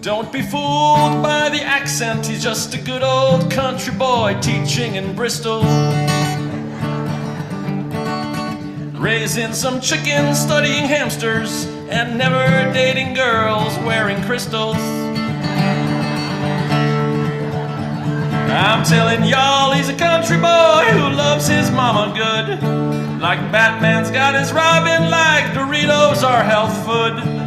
Don't be fooled by the accent, he's just a good old country boy teaching in Bristol. Raising some chickens, studying hamsters, and never dating girls wearing crystals. I'm telling y'all he's a country boy who loves his mama good. Like Batman's got his Robin, like Doritos are health food.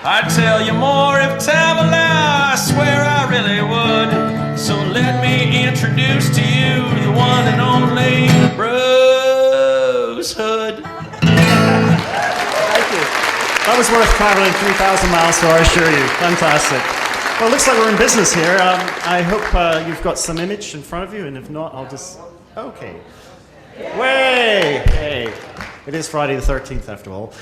I'd tell you more if time allowed, I swear I really would. So let me introduce to you the one and only Bruce Hood. Thank you. That was worth traveling 3,000 miles for, I assure you. Fantastic. Well, it looks like we're in business here. I hope you've got some image in front of you, and if not, I'll just... Okay. Way! Hey. It is Friday the 13th, after all.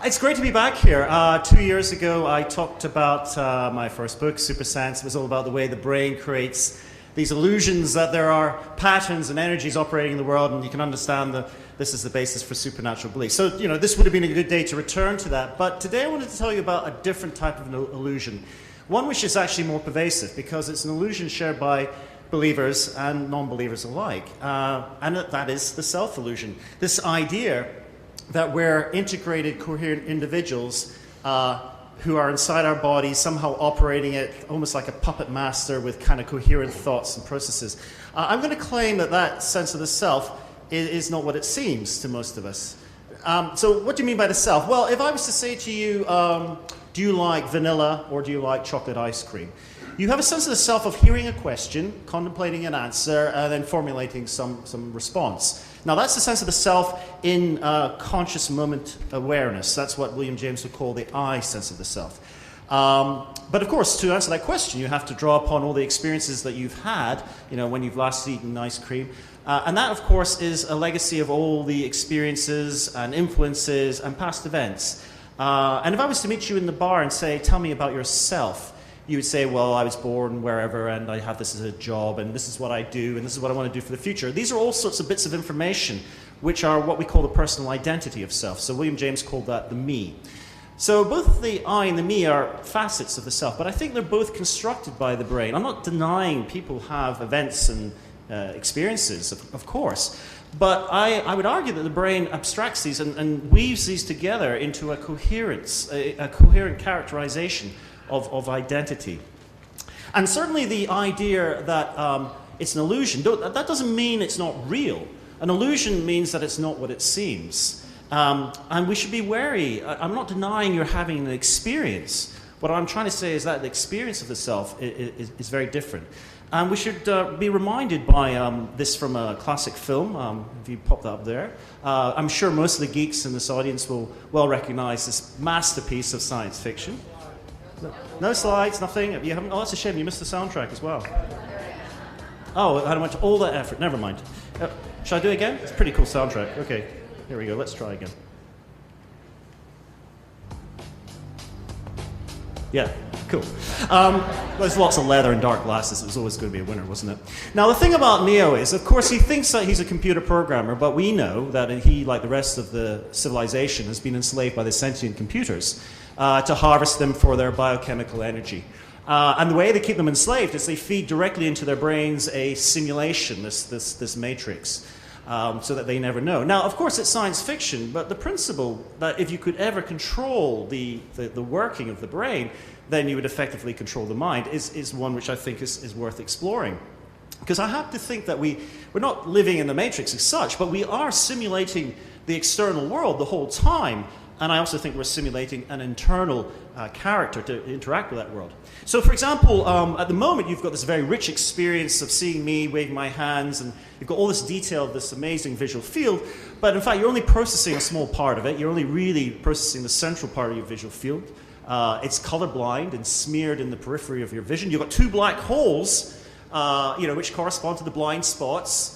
It's great to be back here. 2 years ago, I talked about my first book, Super Sense. It was all about the way the brain creates these illusions that there are patterns and energies operating in the world, and you can understand that this is the basis for supernatural belief. So, this would have been a good day to return to that. But today I wanted to tell you about a different type of an illusion. One which is actually more pervasive, because it's an illusion shared by believers and non-believers alike. And that is the self-illusion. This idea that we're integrated, coherent individuals who are inside our bodies, somehow operating it almost like a puppet master with kind of coherent thoughts and processes. I'm going to claim that that sense of the self is not what it seems to most of us. So what do you mean by the self? Well, if I was to say to you, do you like vanilla or do you like chocolate ice cream? You have a sense of the self of hearing a question, contemplating an answer, and then formulating some response. Now, that's the sense of the self in conscious moment awareness. That's what William James would call the I sense of the self. But of course, to answer that question, you have to draw upon all the experiences that you've had, when you've last eaten ice cream. And that, of course, is a legacy of all the experiences and influences and past events. And if I was to meet you in the bar and say, tell me about yourself, you would say, well, I was born wherever, and I have this as a job, and this is what I do, and this is what I want to do for the future. These are all sorts of bits of information, which are what we call the personal identity of self. So William James called that the me. So both the I and the me are facets of the self, but I think they're both constructed by the brain. I'm not denying people have events and experiences, of course, but I would argue that the brain abstracts these and weaves these together into a coherence, a coherent characterization of identity. And certainly the idea that it's an illusion, that doesn't mean it's not real. An illusion means that it's not what it seems. And we should be wary. I'm not denying you're having an experience. What I'm trying to say is that the experience of the self is very different. And we should be reminded by this from a classic film, if you pop that up there. I'm sure most of the geeks in this audience will well recognize this masterpiece of science fiction. No slides, nothing? You haven't? Oh, that's a shame. You missed the soundtrack as well. Oh, I went to all that effort. Never mind. Shall I do it again? It's a pretty cool soundtrack. Okay, here we go. Let's try again. Yeah, cool. There's lots of leather and dark glasses. It was always going to be a winner, wasn't it? Now, the thing about Neo is, of course, he thinks that he's a computer programmer, but we know that he, like the rest of the civilization, has been enslaved by the sentient computers to harvest them for their biochemical energy. And the way they keep them enslaved is they feed directly into their brains a simulation, this matrix, so that they never know. Now, of course, it's science fiction, but the principle that if you could ever control the working of the brain, then you would effectively control the mind is one which I think is worth exploring. Because I have to think that we're not living in the matrix as such, but we are simulating the external world the whole time. And I also think we're simulating an internal character to interact with that world. So, for example, at the moment, you've got this very rich experience of seeing me waving my hands, and you've got all this detail of this amazing visual field. But in fact, you're only processing a small part of it. You're only really processing the central part of your visual field. It's colorblind and smeared in the periphery of your vision. You've got two black holes, which correspond to the blind spots.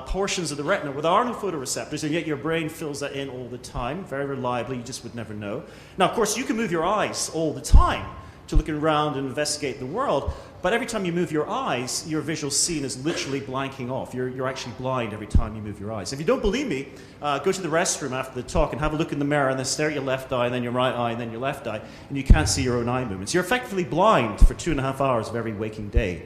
Portions of the retina where there are no photoreceptors, and yet your brain fills that in all the time, very reliably. You just would never know. Now, of course, you can move your eyes all the time. to look around and investigate the world. But every time you move your eyes, your visual scene is literally blanking off. You're actually blind every time you move your eyes. If you don't believe me, go to the restroom after the talk and have a look in the mirror and then stare at your left eye and then your right eye and then your left eye, and you can't see your own eye movements. You're effectively blind for 2.5 hours of every waking day.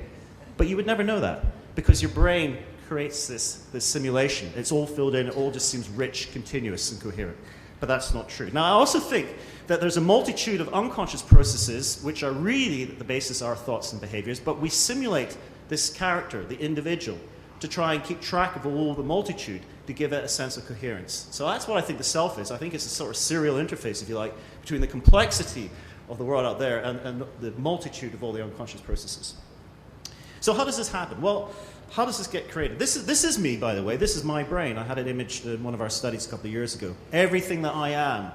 But you would never know that because your brain creates this simulation. It's all filled in. It all just seems rich, continuous, and coherent. But that's not true. Now, I also think that there's a multitude of unconscious processes which are really the basis of our thoughts and behaviors, but we simulate this character, the individual, to try and keep track of all the multitude to give it a sense of coherence. So that's what I think the self is. I think it's a sort of serial interface, if you like, between the complexity of the world out there and the multitude of all the unconscious processes. So how does this happen? Well, how does this get created? This is me, by the way. This is my brain. I had it imaged in one of our studies a couple of years ago. Everything that I am,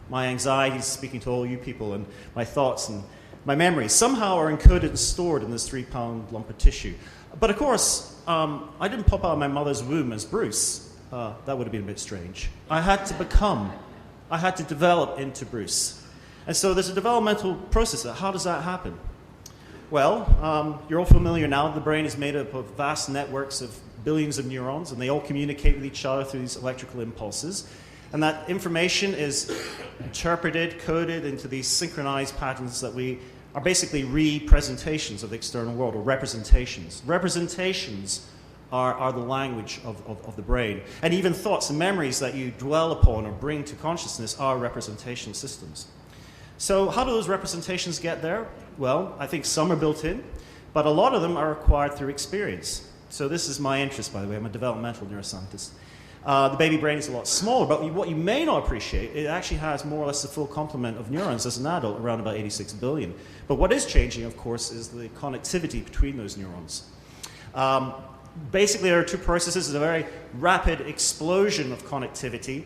my anxieties, speaking to all you people, and my thoughts and my memories, somehow are encoded and stored in this 3-pound lump of tissue. But of course, I didn't pop out of my mother's womb as Bruce. That would have been a bit strange. I had to develop into Bruce. And so there's a developmental process. How does that happen? Well, you're all familiar now. The brain is made up of vast networks of billions of neurons, and they all communicate with each other through these electrical impulses. And that information is interpreted, coded into these synchronized patterns that we are basically representations of the external world, or representations. Representations are the language of the brain. And even thoughts and memories that you dwell upon or bring to consciousness are representation systems. So how do those representations get there? Well, I think some are built in, but a lot of them are acquired through experience. So this is my interest, by the way. I'm a developmental neuroscientist. The baby brain is a lot smaller, but what you may not appreciate, it actually has more or less the full complement of neurons as an adult, around about 86 billion. But what is changing, of course, is the connectivity between those neurons. Basically, there are two processes. There's a very rapid explosion of connectivity,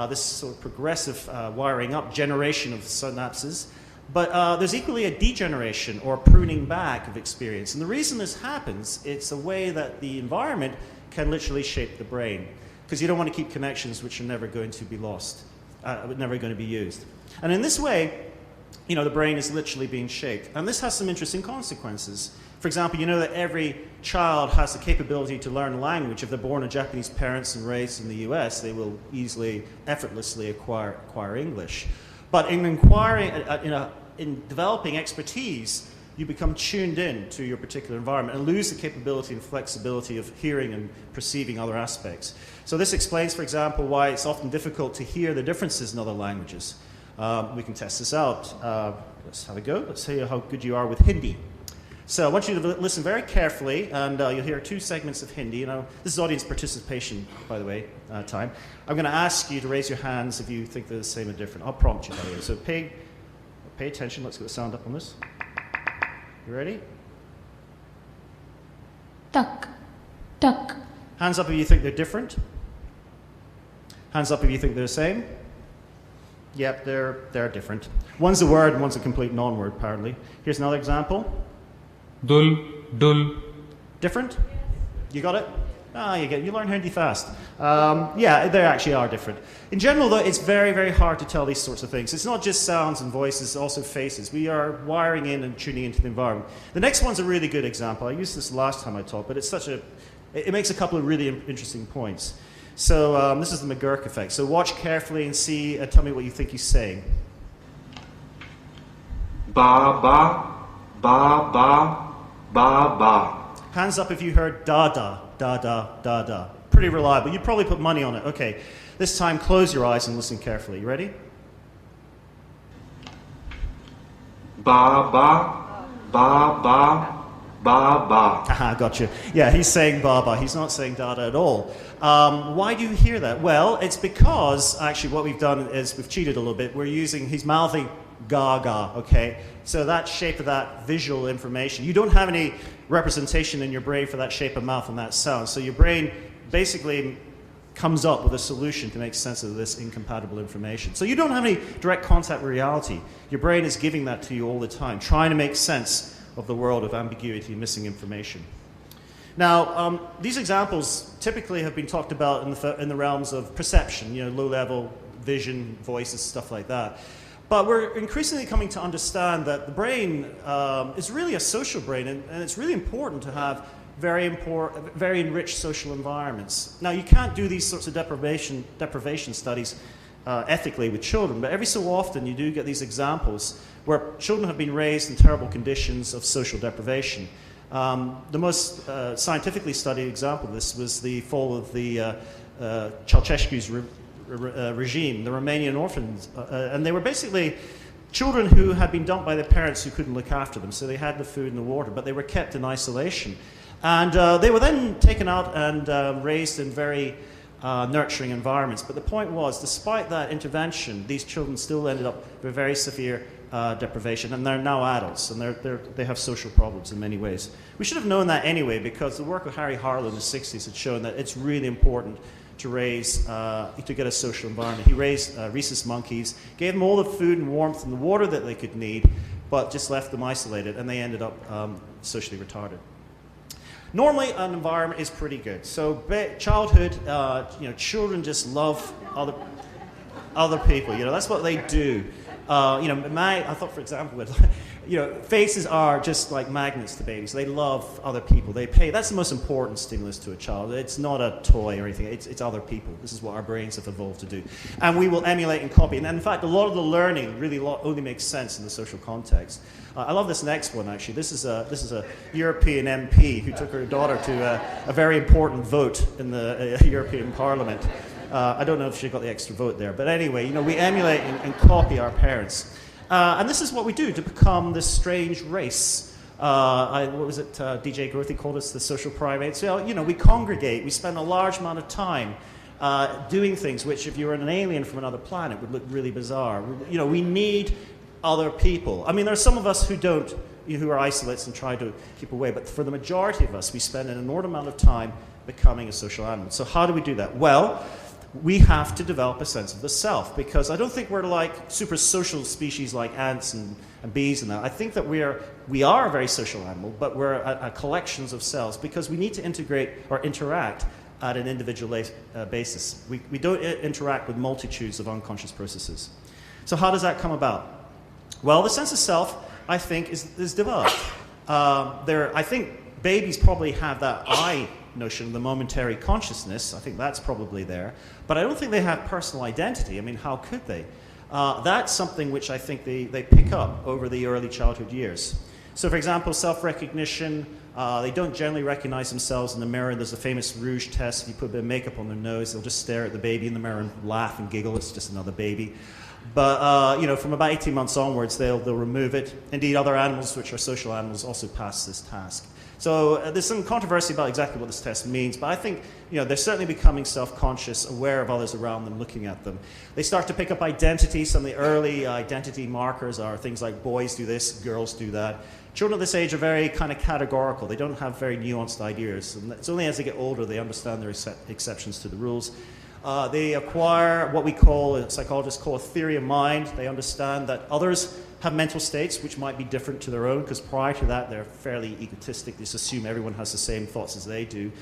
this sort of progressive wiring up, generation of synapses. But there's equally a degeneration or pruning back of experience. And the reason this happens, it's a way that the environment can literally shape the brain. Because you don't want to keep connections which are never going to be lost, never going to be used. And in this way, you know, the brain is literally being shaped. And this has some interesting consequences. For example, you know that every child has the capability to learn a language. If they're born of Japanese parents and raised in the US, they will easily, effortlessly acquire English. But in developing expertise, you become tuned in to your particular environment and lose the capability and flexibility of hearing and perceiving other aspects. So this explains, for example, why it's often difficult to hear the differences in other languages. We can test this out. Let's have a go. Let's see how good you are with Hindi. So I want you to listen very carefully, and you'll hear 2 segments of Hindi. You know, this is audience participation, by the way, time. I'm going to ask you to raise your hands if you think they're the same or different. I'll prompt you, by the way. So pay attention. Let's get the sound up on this. You ready? Tuck, tuck. Hands up if you think they're different. Hands up if you think they're the same. Yep, they're different. One's a word and one's a complete non-word, apparently. Here's another example. Dul, dul. Different? You got it? You learn Hindi fast. Yeah, they actually are different. In general, though, it's very, very hard to tell these sorts of things. It's not just sounds and voices, it's also faces. We are wiring in and tuning into the environment. The next one's a really good example. I used this last time I taught, but it makes a couple of really interesting points. So this is the McGurk effect. So watch carefully and see, tell me what you think he's saying. Ba, ba, ba, ba, ba, ba. Hands up if you heard da, da, da, da, da, da. Pretty reliable. You'd probably put money on it. Okay. This time, close your eyes and listen carefully. You ready? Ba, ba, ba, ba, ba, ba. Aha, gotcha. Yeah, he's saying baba. He's not saying dada at all. Why do you hear that? Well, it's because, actually, what we've done is we've cheated a little bit. He's mouthing gaga, okay? So that shape of that visual information, you don't have any representation in your brain for that shape of mouth and that sound. So your brain basically comes up with a solution to make sense of this incompatible information. So you don't have any direct contact with reality. Your brain is giving that to you all the time, trying to make sense of the world of ambiguity and missing information. Now, these examples typically have been talked about in the realms of perception, you know, low-level vision, voices, stuff like that. But we're increasingly coming to understand that the brain is really a social brain, and it's really important to have very enriched social environments. Now, you can't do these sorts of deprivation studies ethically with children, but every so often you do get these examples where children have been raised in terrible conditions of social deprivation. The most scientifically studied example of this was the fall of the Ceausescu's regime, the Romanian orphans, and they were basically children who had been dumped by their parents who couldn't look after them, so they had the food and the water, but they were kept in isolation. And they were then taken out and raised in very nurturing environments. But the point was, despite that intervention, these children still ended up with very severe deprivation, and they're now adults, and they have social problems in many ways. We should have known that anyway, because the work of Harry Harlow in the 60s had shown that it's really important to raise, to get a social environment. He raised rhesus monkeys, gave them all the food and warmth and the water that they could need, but just left them isolated, and they ended up socially retarded. Normally, an environment is pretty good. So childhood, children just love other people. That's what they do. I thought, for example, faces are just like magnets to babies. They love other people. That's the most important stimulus to a child. It's not a toy or anything. It's other people. This is what our brains have evolved to do. And we will emulate and copy. And in fact, a lot of the learning really only makes sense in the social context. I love this next one, actually. This is a European MP who took her daughter to a very important vote in the European Parliament. I don't know if she got the extra vote there, but anyway, we emulate and copy our parents. And this is what we do to become this strange race. What was it, DJ Grothy called us the social primates? We congregate, we spend a large amount of time doing things which, if you were an alien from another planet, would look really bizarre. We need other people. I mean, there are some of us who don't, who are isolates and try to keep away, but for the majority of us, we spend an inordinate amount of time becoming a social animal. So how do we do that? Well, we have to develop a sense of the self, because I don't think we're like super social species like ants and bees and that. I think that we are a very social animal, but we're a collections of cells, because we need to integrate or interact at an individual basis. We don't interact with multitudes of unconscious processes. So how does that come about? Well, the sense of self, I think, is developed. I think babies probably have that I notion, the momentary consciousness. I think that's probably there. But I don't think they have personal identity. I mean, how could they? That's something which I think they pick up over the early childhood years. So, for example, self-recognition. They don't generally recognize themselves in the mirror. There's a famous rouge test. If you put a bit of makeup on their nose, they'll just stare at the baby in the mirror and laugh and giggle. It's just another baby. But, from about 18 months onwards, they'll remove it. Indeed, other animals, which are social animals, also pass this task. So there's some controversy about exactly what this test means, but I think they're certainly becoming self-conscious, aware of others around them, looking at them. They start to pick up identity. Some of the early identity markers are things like boys do this, girls do that. Children of this age are very kind of categorical. They don't have very nuanced ideas. And it's only as they get older they understand there are exceptions to the rules. They acquire what psychologists call a theory of mind. They understand that others have mental states which might be different to their own, because prior to that they're fairly egotistic. They just assume everyone has the same thoughts as they do.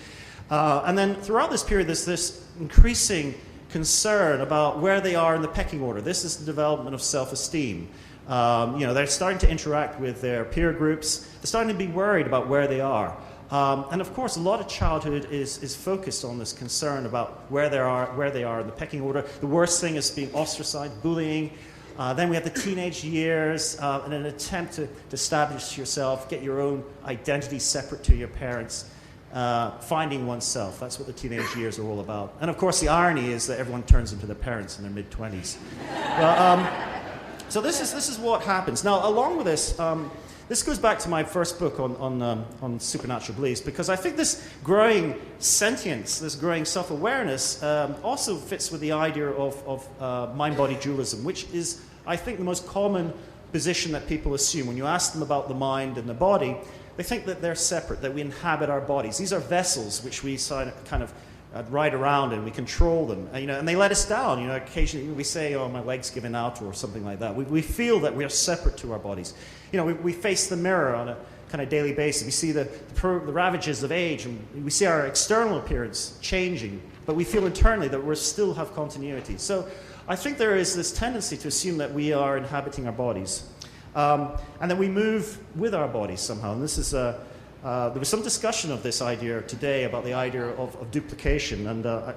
And then throughout this period there's this increasing concern about where they are in the pecking order. This is the development of self-esteem. They're starting to interact with their peer groups. They're starting to be worried about where they are. And of course, a lot of childhood is focused on this concern about where they are in the pecking order. The worst thing is being ostracized, bullying. Then we have the teenage years, and an attempt to establish yourself, get your own identity separate to your parents, finding oneself. That's what the teenage years are all about. And of course, the irony is that everyone turns into their parents in their mid-20s. So this is what happens. Now, along with this, this goes back to my first book on supernatural beliefs, because I think this growing sentience, this growing self-awareness also fits with the idea of mind-body dualism, which is, I think, the most common position that people assume. When you ask them about the mind and the body, they think that they're separate, that we inhabit our bodies. These are vessels which we kind of ride around and we control them, and they let us down. Occasionally we say, "Oh, my leg's given out," or something like that. We feel that we are separate to our bodies. We face the mirror on a kind of daily basis. We see the ravages of age, and we see our external appearance changing but we feel internally that we still have continuity. So I think there is this tendency to assume that we are inhabiting our bodies, and that we move with our bodies somehow. And this is there was some discussion of this idea today about the idea of duplication, and I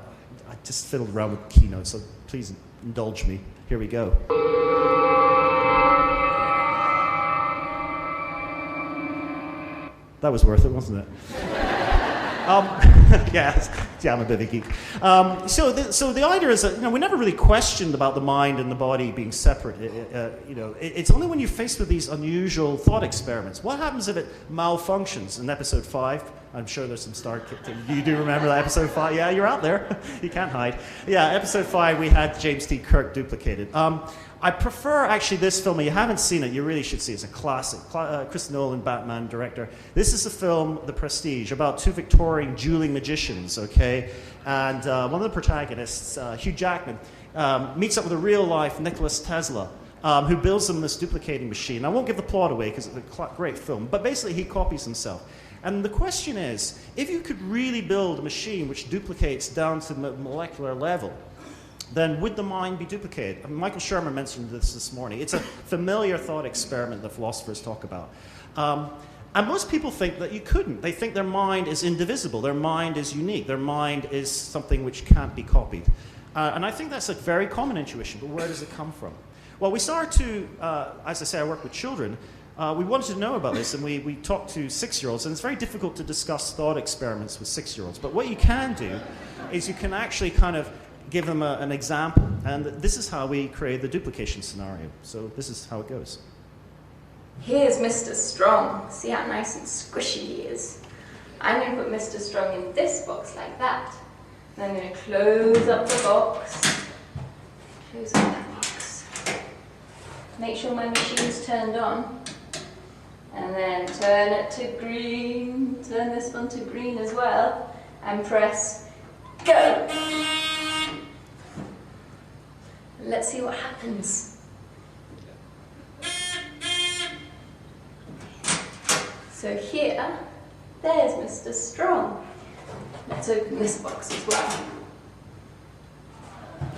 just fiddled around with keynotes, so please indulge me. Here we go. That was worth it, wasn't it? Yeah, I'm a bit of a geek. So the idea is that we never really questioned about the mind and the body being separate. It's only when you're faced with these unusual thought experiments. What happens if it malfunctions? In episode 5, I'm sure there's some star. You do remember that episode 5? Yeah, you're out there. You can't hide. Yeah, episode 5, we had James T. Kirk duplicated. I prefer actually this film. If you haven't seen it, you really should see it. It's a classic. Chris Nolan, Batman director. This is the film The Prestige, about 2 Victorian dueling magicians, okay? And one of the protagonists, Hugh Jackman, meets up with a real-life Nikola Tesla, who builds them this duplicating machine. I won't give the plot away because it's a great film, but basically he copies himself. And the question is, if you could really build a machine which duplicates down to the molecular level, then would the mind be duplicated? Michael Shermer mentioned this morning. It's a familiar thought experiment that philosophers talk about. And most people think that you couldn't. They think their mind is indivisible. Their mind is unique. Their mind is something which can't be copied. And I think that's a very common intuition, but where does it come from? Well, we started to, as I say, I work with children. We wanted to know about this, and we talked to 6-year-olds, and it's very difficult to discuss thought experiments with 6-year-olds. But what you can do is you can actually kind of give them an example, and this is how we create the duplication scenario. So this is how it goes. Here's Mr. Strong. See how nice and squishy he is. I'm going to put Mr. Strong in this box like that. Then I'm going to close up the box. Close up the box. Make sure my machine's turned on. And then turn it to green. Turn this one to green as well. And press go. Let's see what happens. So here, there's Mr. Strong. Let's open this box as well.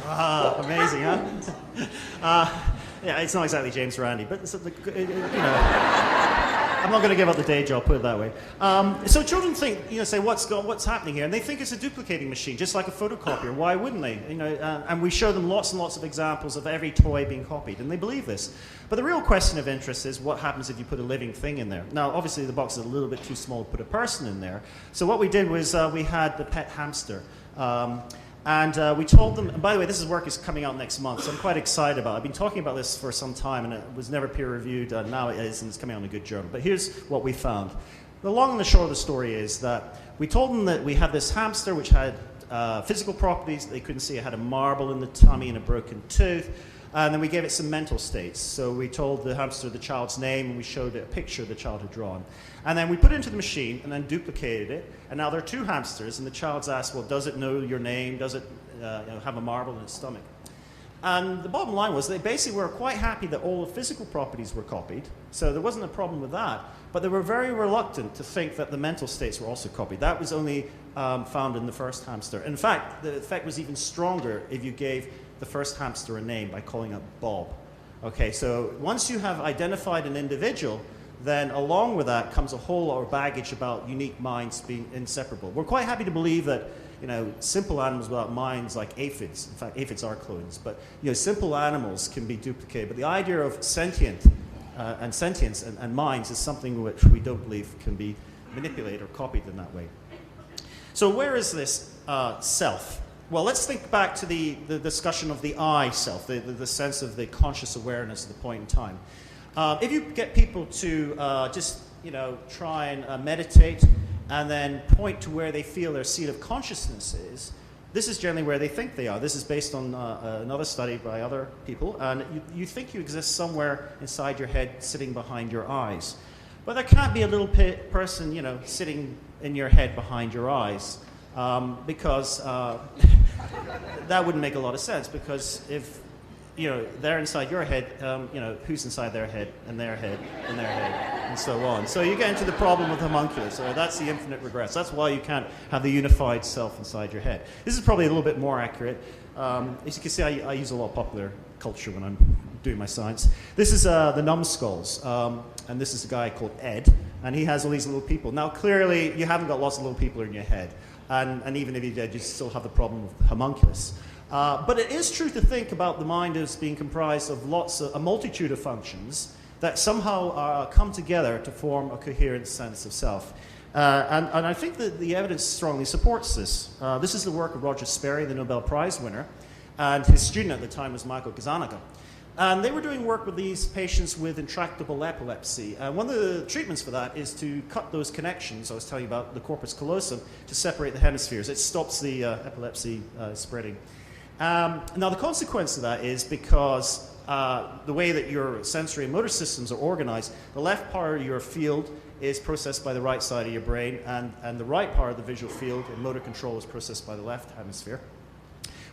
Ah, amazing, huh? Yeah, it's not exactly James Randi, but it's, I'm not going to give up the day job, put it that way. So children think, say, what's happening here? And they think it's a duplicating machine, just like a photocopier. Why wouldn't they? And we show them lots and lots of examples of every toy being copied, and they believe this. But the real question of interest is what happens if you put a living thing in there? Now, obviously, the box is a little bit too small to put a person in there. So what we did was we had the pet hamster. And we told them, and by the way, this work is coming out next month, so I'm quite excited about it. I've been talking about this for some time, and it was never peer-reviewed, and now it is, and it's coming out in a good journal. But here's what we found. The long and the short of the story is that we told them that we had this hamster which had physical properties that they couldn't see. It had a marble in the tummy and a broken tooth, and then we gave it some mental states. So we told the hamster the child's name, and we showed it a picture the child had drawn. And then we put it into the machine and then duplicated it. And now there are 2 hamsters, and the child's asked, well, does it know your name? Does it have a marble in its stomach? And the bottom line was they basically were quite happy that all the physical properties were copied. So there wasn't a problem with that. But they were very reluctant to think that the mental states were also copied. That was only found in the first hamster. In fact, the effect was even stronger if you gave the first hamster a name by calling it Bob. Okay, so once you have identified an individual, then along with that comes a whole lot of baggage about unique minds being inseparable. We're quite happy to believe that simple animals without minds like aphids, in fact aphids are clones, but simple animals can be duplicated. But the idea of sentience and minds is something which we don't believe can be manipulated or copied in that way. So where is this self? Well, let's think back to the discussion of the I self, the sense of the conscious awareness at the point in time. If you get people to just try and meditate and then point to where they feel their seat of consciousness is, this is generally where they think they are. This is based on another study by other people, and you think you exist somewhere inside your head sitting behind your eyes. But there can't be a little person sitting in your head behind your eyes, because that wouldn't make a lot of sense, because if they're inside your head, who's inside their head, and their head, and their head, and so on. So you get into the problem of homunculus. That's the infinite regress. That's why you can't have the unified self inside your head. This is probably a little bit more accurate. As you can see, I use a lot of popular culture when I'm doing my science. This is the numbskulls, and this is a guy called Ed, and he has all these little people. Now, clearly, you haven't got lots of little people in your head, and even if you did, you still have the problem of the homunculus. But it is true to think about the mind as being comprised of a multitude of functions that somehow come together to form a coherent sense of self. And I think that the evidence strongly supports this. This is the work of Roger Sperry, the Nobel Prize winner, and his student at the time was Michael Gazzaniga. And they were doing work with these patients with intractable epilepsy. And one of the treatments for that is to cut those connections I was telling you about, the corpus callosum, to separate the hemispheres. It stops the epilepsy spreading. Now, the consequence of that is because the way that your sensory and motor systems are organized, the left part of your field is processed by the right side of your brain, and the right part of the visual field and motor control is processed by the left hemisphere.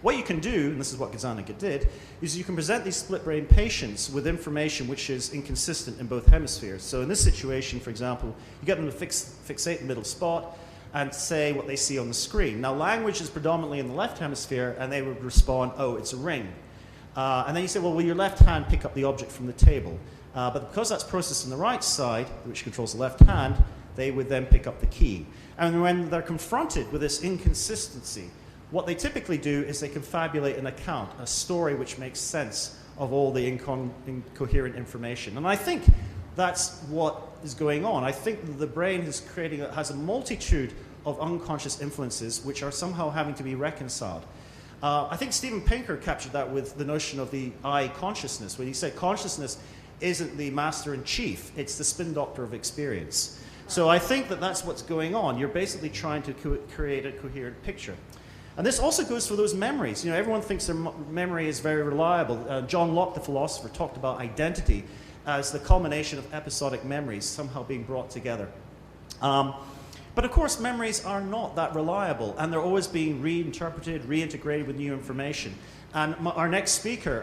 What you can do, and this is what Gazzaniga did, is you can present these split-brain patients with information which is inconsistent in both hemispheres. So in this situation, for example, you get them to fixate the middle spot and say what they see on the screen. Now, language is predominantly in the left hemisphere, and they would respond, oh, it's a ring. And then you say, well, will your left hand pick up the object from the table? But because that's processed on the right side, which controls the left hand, they would then pick up the key. And when they're confronted with this inconsistency, what they typically do is they confabulate an account, a story which makes sense of all the incoherent information. And I think that's what is going on. I think that the brain is has a multitude of unconscious influences which are somehow having to be reconciled. I think Steven Pinker captured that with the notion of the I consciousness, when he said consciousness isn't the master in chief, it's the spin doctor of experience. So I think that that's what's going on. You're basically trying to create a coherent picture. And this also goes for those memories. Everyone thinks their memory is very reliable. John Locke, the philosopher, talked about identity as the culmination of episodic memories somehow being brought together. But of course, memories are not that reliable, and they're always being reinterpreted, reintegrated with new information. And our next speaker,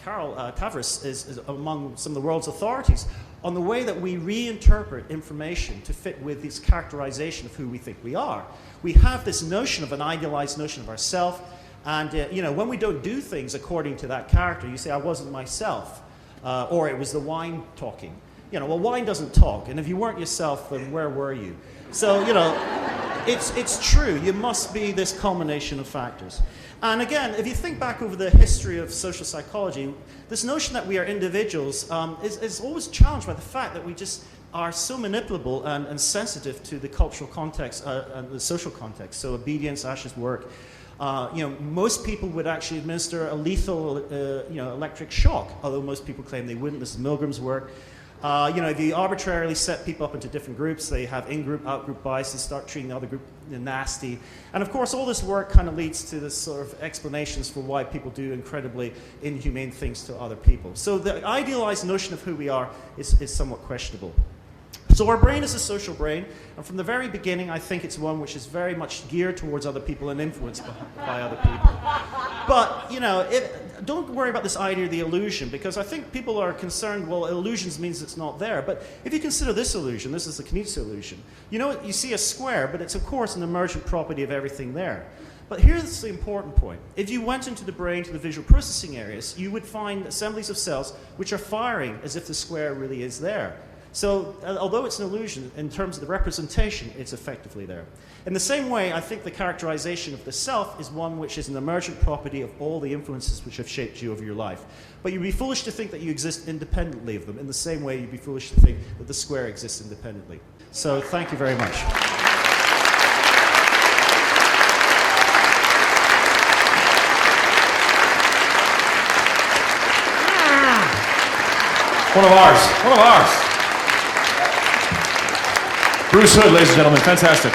Carol Tavris, is among some of the world's authorities on the way that we reinterpret information to fit with this characterization of who we think we are. We have this notion of an idealized notion of ourself, and when we don't do things according to that character, you say, I wasn't myself, or it was the wine talking. Well, wine doesn't talk, and if you weren't yourself, then where were you? So, it's true. You must be this culmination of factors. And again, if you think back over the history of social psychology, this notion that we are individuals is always challenged by the fact that we just are so manipulable and sensitive to the cultural context and the social context. So obedience, Ash's work. Most people would actually administer a lethal electric shock, although most people claim they wouldn't. This is Milgram's work. If you arbitrarily set people up into different groups, they have in-group, out-group biases, start treating the other group nasty. And of course, all this work kind of leads to this sort of explanations for why people do incredibly inhumane things to other people. So the idealized notion of who we are is somewhat questionable. So our brain is a social brain, and from the very beginning, I think it's one which is very much geared towards other people and influenced by other people. But, don't worry about this idea of the illusion, because I think people are concerned, well, illusions means it's not there. But if you consider this illusion, this is the Knizia illusion, you see a square, but it's, of course, an emergent property of everything there. But here's the important point. If you went into the brain to the visual processing areas, you would find assemblies of cells which are firing as if the square really is there. So, although it's an illusion, in terms of the representation, it's effectively there. In the same way, I think the characterization of the self is one which is an emergent property of all the influences which have shaped you over your life. But you'd be foolish to think that you exist independently of them, in the same way you'd be foolish to think that the square exists independently. So, thank you very much. One of ours. Bruce Hood, ladies and gentlemen, fantastic.